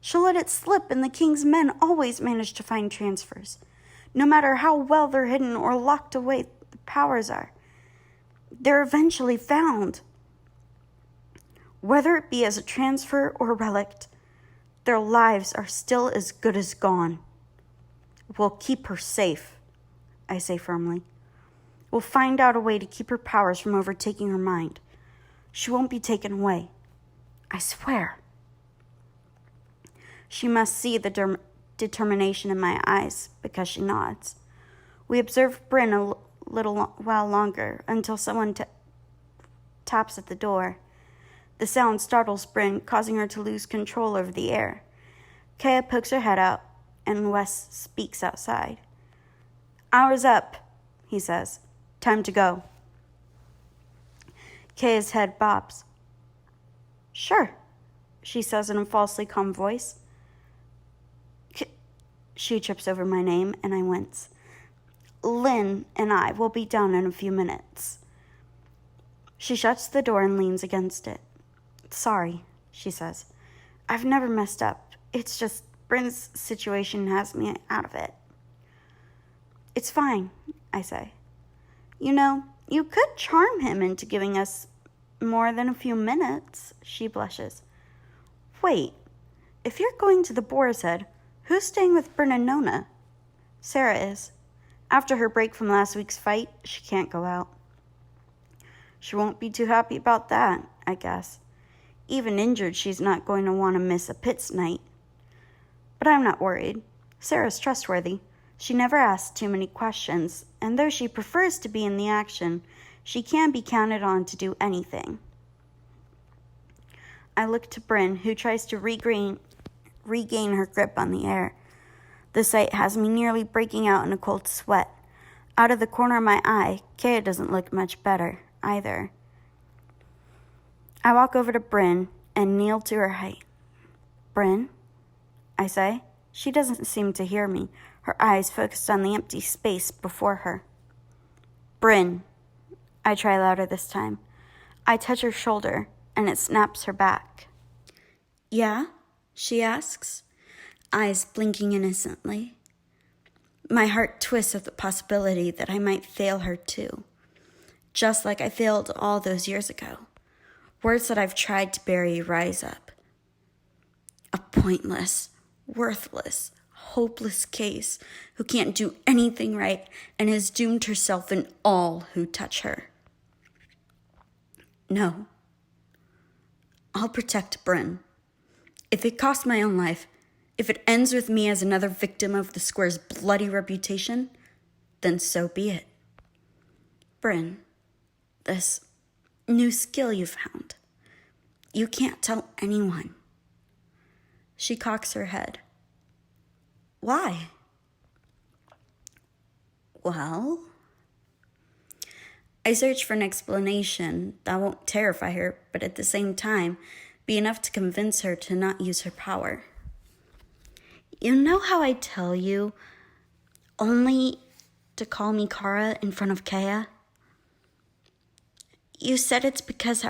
She'll let it slip, and the king's men always manage to find transfers. No matter how well they're hidden or locked away the powers are, they're eventually found. Whether it be as a transfer or a relic, their lives are still as good as gone. We'll keep her safe, I say firmly. We'll find out a way to keep her powers from overtaking her mind. She won't be taken away. I swear. She must see the determination in my eyes because she nods. We observe Bryn a little while longer until someone taps at the door. The sound startles Bryn, causing her to lose control over the air. Kaya pokes her head out, and Wes speaks outside. Hour's up, he says. Time to go. Kaya's head bobs. Sure, she says in a falsely calm voice. She trips over my name, and I wince. Lynn and I will be down in a few minutes. She shuts the door and leans against it. Sorry, she says. I've never messed up. It's just Bryn's situation has me out of it. It's fine, I say. You know, you could charm him into giving us more than a few minutes, she blushes. Wait, if you're going to the Boar's Head, who's staying with Bryn and Nona? Sarah is. After her break from last week's fight, she can't go out. She won't be too happy about that, I guess. Even injured, she's not going to want to miss a pits night. But I'm not worried. Sarah's trustworthy. She never asks too many questions, and though she prefers to be in the action, she can be counted on to do anything. I look to Bryn, who tries to regain her grip on the air. The sight has me nearly breaking out in a cold sweat. Out of the corner of my eye, Kaya doesn't look much better, either. I walk over to Bryn and kneel to her height. Bryn, I say. She doesn't seem to hear me, her eyes focused on the empty space before her. Bryn, I try louder this time. I touch her shoulder, and it snaps her back. Yeah? She asks, eyes blinking innocently. My heart twists at the possibility that I might fail her too, just like I failed all those years ago. Words that I've tried to bury rise up. A pointless, worthless, hopeless case who can't do anything right and has doomed herself and all who touch her. No. I'll protect Bryn. If it costs my own life, if it ends with me as another victim of the square's bloody reputation, then so be it. Bryn, this new skill you found, you can't tell anyone. She cocks her head. Why? Well, I search for an explanation that won't terrify her, but at the same time, be enough to convince her to not use her power. You know how I tell you only to call me Kara in front of Kaya? You said it's because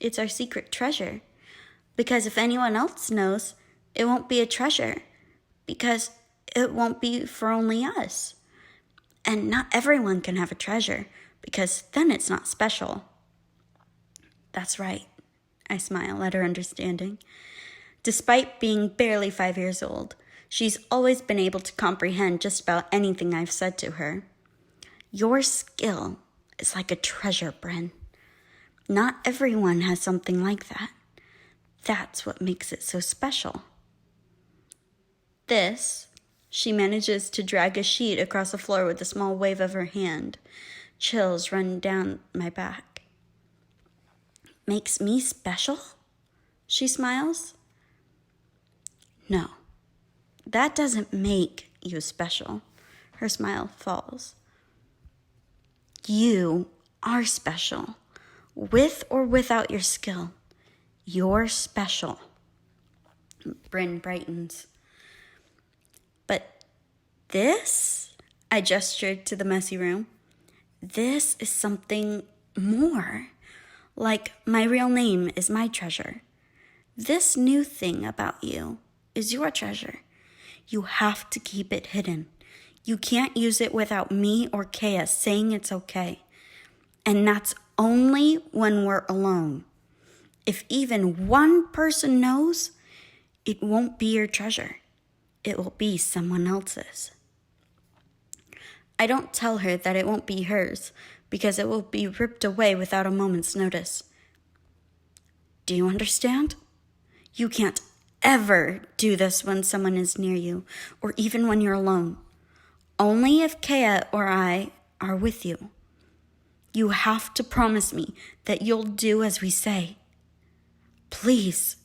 it's our secret treasure. Because if anyone else knows, it won't be a treasure. Because it won't be for only us. And not everyone can have a treasure, because then it's not special. That's right. I smile at her understanding. Despite being barely 5 years old, she's always been able to comprehend just about anything I've said to her. Your skill is like a treasure, Bryn. Not everyone has something like that. That's what makes it so special. She manages to drag a sheet across the floor with a small wave of her hand. Chills run down my back. Makes me special? She smiles. No, that doesn't make you special. Her smile falls. You are special. With or without your skill, you're special. Bryn brightens. But this, I gestured to the messy room, this is something more. Like my real name is my treasure. This new thing about you is your treasure. You have to keep it hidden. You can't use it without me or Kaya saying it's okay. And that's only when we're alone. If even one person knows, it won't be your treasure. It will be someone else's. I don't tell her that it won't be hers, because it will be ripped away without a moment's notice. Do you understand? You can't ever do this when someone is near you, or even when you're alone. Only if Kaya or I are with you. You have to promise me that you'll do as we say. Please.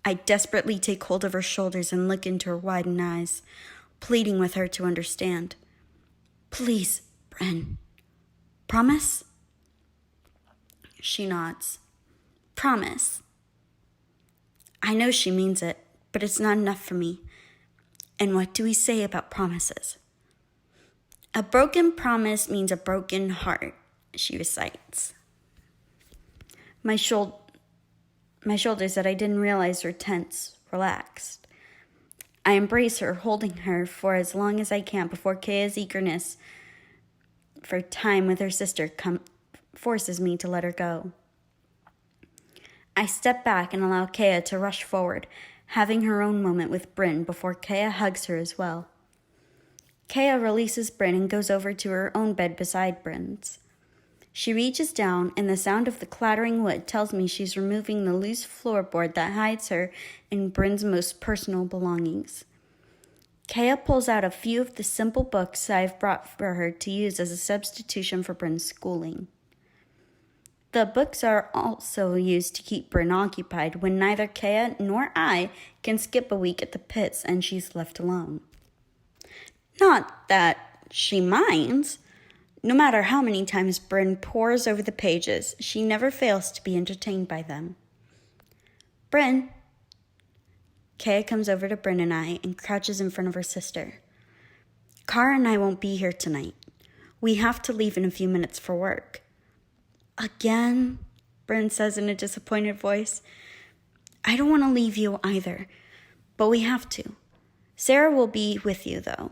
I desperately take hold of her shoulders and look into her widened eyes, pleading with her to understand. Please, Bryn. Promise? She nods. Promise. I know she means it, but it's not enough for me. And what do we say about promises? A broken promise means a broken heart, she recites. My shoulders that I didn't realize were tense relaxed. I embrace her, holding her for as long as I can before Kaya's eagerness for time with her sister forces me to let her go. I step back and allow Kaya to rush forward, having her own moment with Bryn before Kaya hugs her as well. Kaya releases Bryn and goes over to her own bed beside Bryn's. She reaches down, and the sound of the clattering wood tells me she's removing the loose floorboard that hides her and Bryn's most personal belongings. Kaya pulls out a few of the simple books I've brought for her to use as a substitution for Bryn's schooling. The books are also used to keep Bryn occupied when neither Kaya nor I can skip a week at the pits and she's left alone. Not that she minds. No matter how many times Bryn pores over the pages, she never fails to be entertained by them. Bryn. Kaya comes over to Bryn and I and crouches in front of her sister. Cara and I won't be here tonight. We have to leave in a few minutes for work. Again? Bryn says in a disappointed voice. I don't want to leave you either, but we have to. Sarah will be with you, though.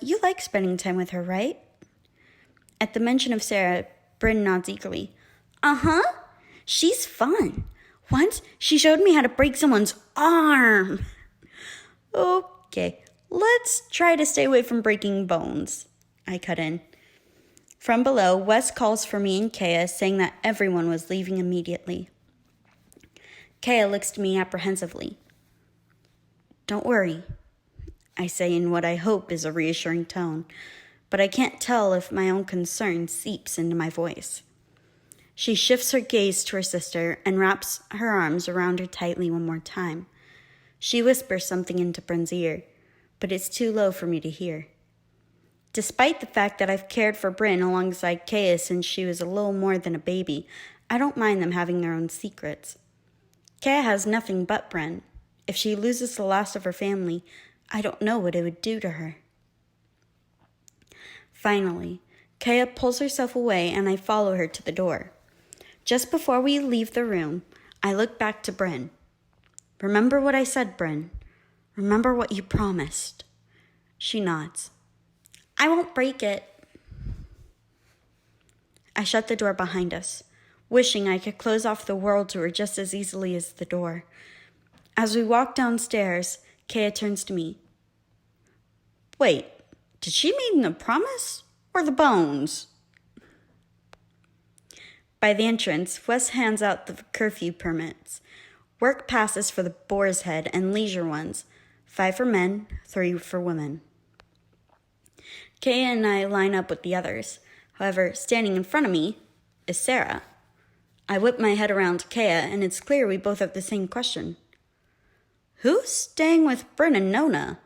You like spending time with her, right? At the mention of Sarah, Bryn nods eagerly. Uh-huh. She's fun. Once, she showed me how to break someone's arm. Okay, let's try to stay away from breaking bones, I cut in. From below, Wes calls for me and Kaya, saying that everyone was leaving immediately. Kaya looks to me apprehensively. Don't worry, I say in what I hope is a reassuring tone, but I can't tell if my own concern seeps into my voice. She shifts her gaze to her sister and wraps her arms around her tightly one more time. She whispers something into Bryn's ear, but it's too low for me to hear. Despite the fact that I've cared for Bryn alongside Kaya since she was a little more than a baby, I don't mind them having their own secrets. Kaya has nothing but Bryn. If she loses the last of her family, I don't know what it would do to her. Finally, Kaya pulls herself away and I follow her to the door. Just before we leave the room, I look back to Bryn. Remember what I said, Bryn. Remember what you promised. She nods. I won't break it. I shut the door behind us, wishing I could close off the world to her just as easily as the door. As we walk downstairs, Kaya turns to me. Wait, did she mean the promise or the bones? By the entrance, Wes hands out the curfew permits. Work passes for the Boar's Head and leisure ones, 5 for men, 3 for women. Kaya and I line up with the others. However, standing in front of me is Sarah. I whip my head around to Kaya, and it's clear we both have the same question. Who's staying with Bryn and Nona?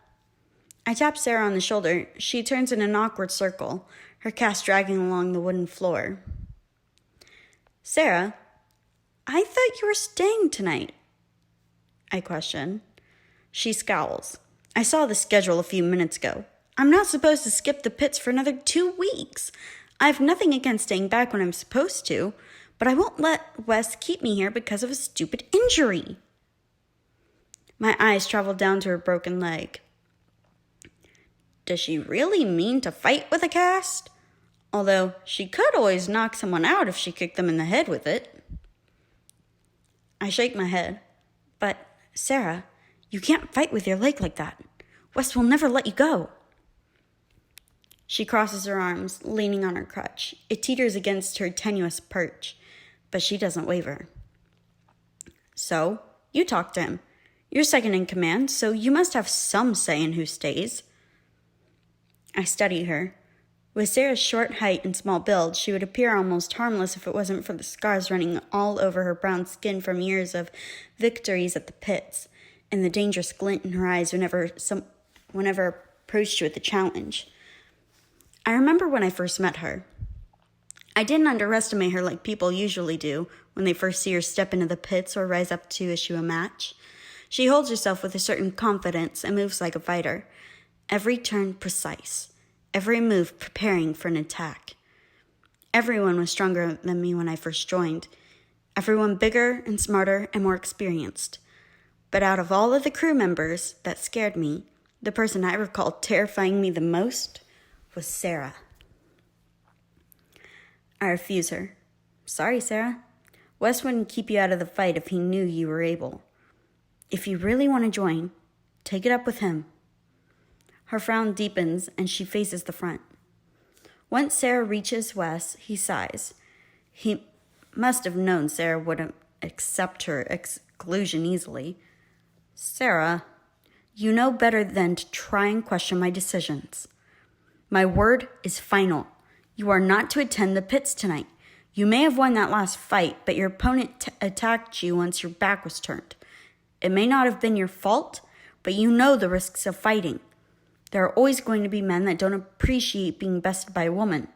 I tap Sarah on the shoulder. She turns in an awkward circle, her cast dragging along the wooden floor. Sarah, I thought you were staying tonight, I question. She scowls. I saw the schedule a few minutes ago. I'm not supposed to skip the pits for another 2 weeks. I have nothing against staying back when I'm supposed to, but I won't let Wes keep me here because of a stupid injury. My eyes travel down to her broken leg. Does she really mean to fight with a cast? Although she could always knock someone out if she kicked them in the head with it. I shake my head. But, Sarah, you can't fight with your leg like that. Wes will never let you go. She crosses her arms, leaning on her crutch. It teeters against her tenuous perch, but she doesn't waver. So, you talk to him. You're second in command, so you must have some say in who stays. I study her. With Sarah's short height and small build, she would appear almost harmless if it wasn't for the scars running all over her brown skin from years of victories at the pits, and the dangerous glint in her eyes whenever approached with a challenge. I remember when I first met her. I didn't underestimate her like people usually do when they first see her step into the pits or rise up to issue a match. She holds herself with a certain confidence and moves like a fighter, every turn precise. Every move preparing for an attack. Everyone was stronger than me when I first joined. Everyone bigger and smarter and more experienced. But out of all of the crew members that scared me, the person I recall terrifying me the most was Sarah. I refuse her. Sorry, Sarah. Wes wouldn't keep you out of the fight if he knew you were able. If you really want to join, take it up with him. Her frown deepens, and she faces the front. Once Sarah reaches Wes, he sighs. He must have known Sarah wouldn't accept her exclusion easily. Sarah, you know better than to try and question my decisions. My word is final. You are not to attend the pits tonight. You may have won that last fight, but your opponent attacked you once your back was turned. It may not have been your fault, but you know the risks of fighting. There are always going to be men that don't appreciate being bested by a woman.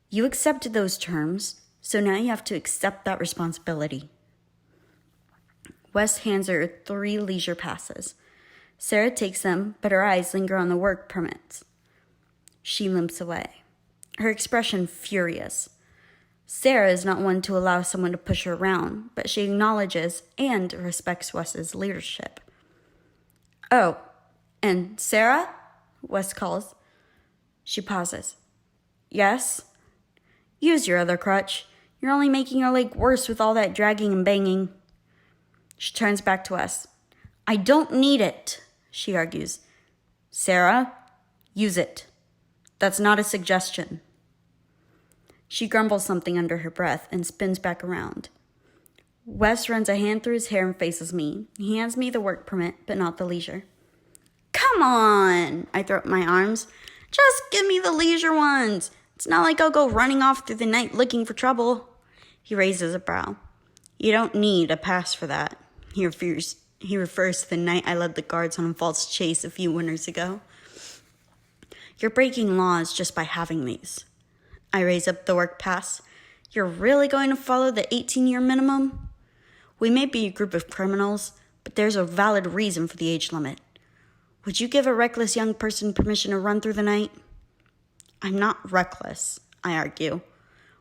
You accepted those terms, so now you have to accept that responsibility. Wes hands her 3 leisure passes. Sarah takes them, but her eyes linger on the work permits. She limps away, her expression furious. Sarah is not one to allow someone to push her around, but she acknowledges and respects Wes's leadership. Oh, and Sarah? Wes calls. She pauses. Yes? Use your other crutch. You're only making your leg worse with all that dragging and banging. She turns back to Wes. I don't need it, she argues. Sarah, use it. That's not a suggestion. She grumbles something under her breath and spins back around. Wes runs a hand through his hair and faces me. He hands me the work permit, but not the leisure. Come on, I throw up my arms. Just give me the leisure ones. It's not like I'll go running off through the night looking for trouble. He raises a brow. You don't need a pass for that. He refers to the night I led the guards on a false chase a few winters ago. You're breaking laws just by having these. I raise up the work pass. You're really going to follow the 18-year minimum? We may be a group of criminals, but there's a valid reason for the age limit. Would you give a reckless young person permission to run through the night? I'm not reckless, I argue.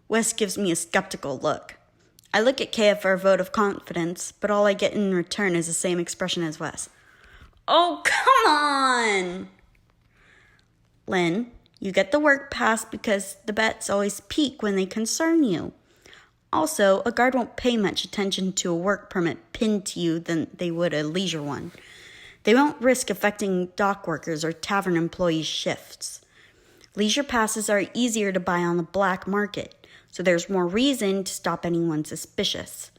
Wes gives me a skeptical look. I look at Kaya for a vote of confidence, but all I get in return is the same expression as Wes. Oh, come on! Lynn, you get the work pass because the bets always peak when they concern you. Also, a guard won't pay much attention to a work permit pinned to you than they would a leisure one. They won't risk affecting dock workers or tavern employees' shifts. Leisure passes are easier to buy on the black market, so there's more reason to stop anyone suspicious.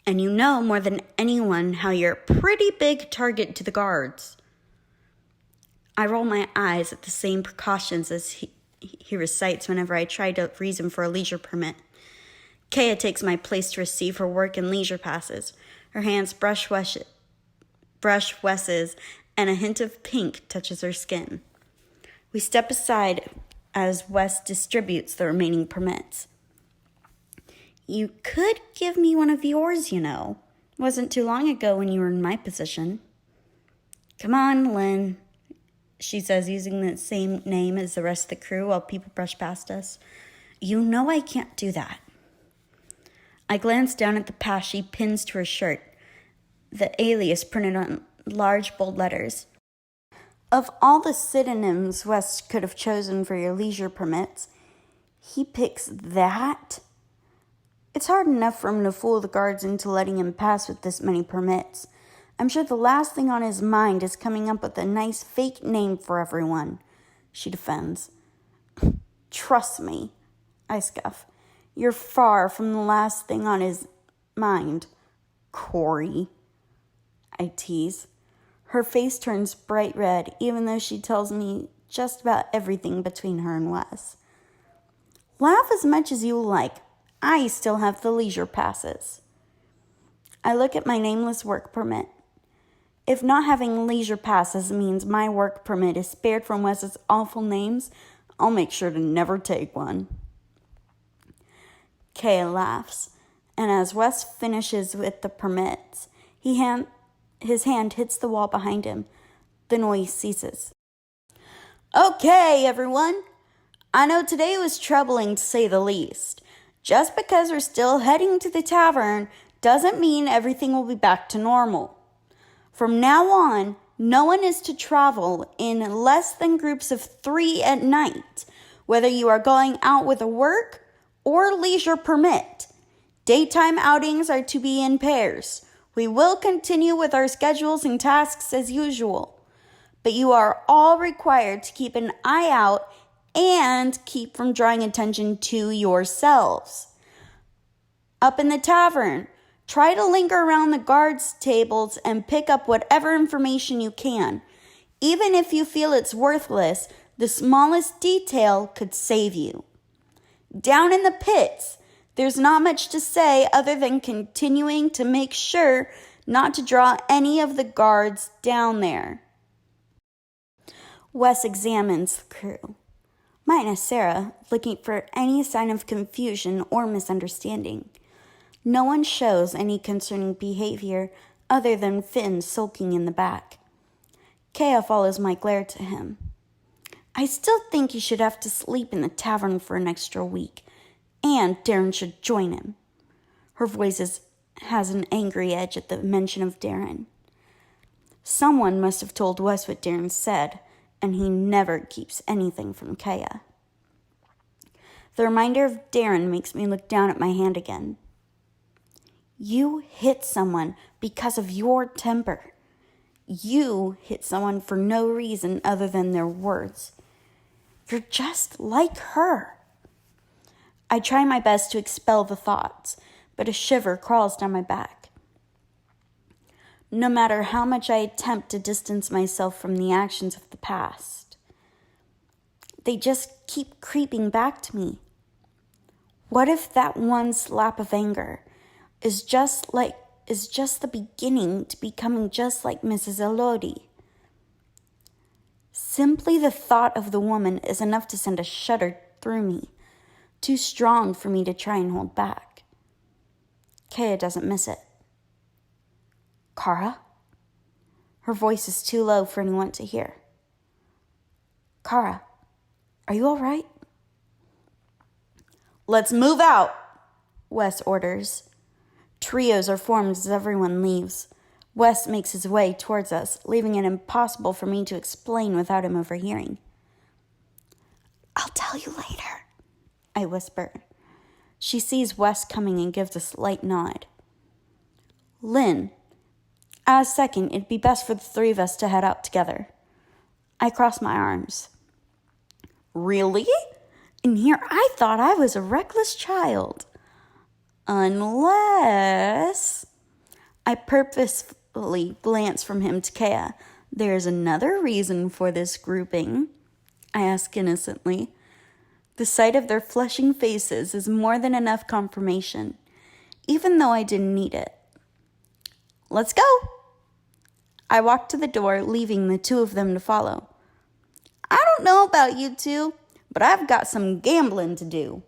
And you know more than anyone how you're a pretty big target to the guards. I roll my eyes at the same precautions as he recites whenever I try to reason for a leisure permit. Kaya takes my place to receive her work and leisure passes. Her hands brush Wes's, and a hint of pink touches her skin. We step aside as Wes distributes the remaining permits. You could give me one of yours, you know. Wasn't too long ago when you were in my position. Come on, Lynn, she says, using the same name as the rest of the crew while people brush past us. You know I can't do that. I glance down at the pass she pins to her shirt, the alias printed on large bold letters. Of all the synonyms Wes could have chosen for your leisure permits, he picks that? It's hard enough for him to fool the guards into letting him pass with this many permits. I'm sure the last thing on his mind is coming up with a nice fake name for everyone, she defends. Trust me, I scoff. You're far from the last thing on his mind, Corey, I tease. Her face turns bright red, even though she tells me just about everything between her and Wes. Laugh as much as you like. I still have the leisure passes. I look at my nameless work permit. If not having leisure passes means my work permit is spared from Wes's awful names, I'll make sure to never take one. Kaya laughs, and as Wes finishes with the permits, his hand hits the wall behind him. The noise ceases. Okay, everyone. I know today was troubling to say the least. Just because we're still heading to the tavern doesn't mean everything will be back to normal. From now on, no one is to travel in less than groups of 3 at night, whether you are going out with a work or leisure permit. Daytime outings are to be in pairs. We will continue with our schedules and tasks as usual, but you are all required to keep an eye out and keep from drawing attention to yourselves. Up in the tavern, try to linger around the guards' tables and pick up whatever information you can. Even if you feel it's worthless, the smallest detail could save you. Down in the pits, there's not much to say other than continuing to make sure not to draw any of the guards down there. Wes examines the crew, minus Sarah, looking for any sign of confusion or misunderstanding. No one shows any concerning behavior other than Finn sulking in the back. Kea follows my glare to him. I still think he should have to sleep in the tavern for an extra week, and Darren should join him. Her voice has an angry edge at the mention of Darren. Someone must have told Wes what Darren said, and he never keeps anything from Kea. The reminder of Darren makes me look down at my hand again. You hit someone because of your temper. You hit someone for no reason other than their words. You're just like her. I try my best to expel the thoughts, but a shiver crawls down my back. No matter how much I attempt to distance myself from the actions of the past, they just keep creeping back to me. What if that one slap of anger is just the beginning to becoming just like Mrs. Elodie? Simply the thought of the woman is enough to send a shudder through me, too strong for me to try and hold back. Kea doesn't miss it. Kara? Her voice is too low for anyone to hear. Kara, are you all right? Let's move out, Wes orders. Trios are formed as everyone leaves. Wes makes his way towards us, leaving it impossible for me to explain without him overhearing. I'll tell you later, I whisper. She sees Wes coming and gives a slight nod. Lynn, as second, it'd be best for the three of us to head out together. I cross my arms. Really? And here I thought I was a reckless child. Unless... I purposefully glance from him to Kea. There's another reason for this grouping, I ask innocently. The sight of their flushing faces is more than enough confirmation, even though I didn't need it. Let's go. I walk to the door, leaving the two of them to follow. I don't know about you two, but I've got some gambling to do.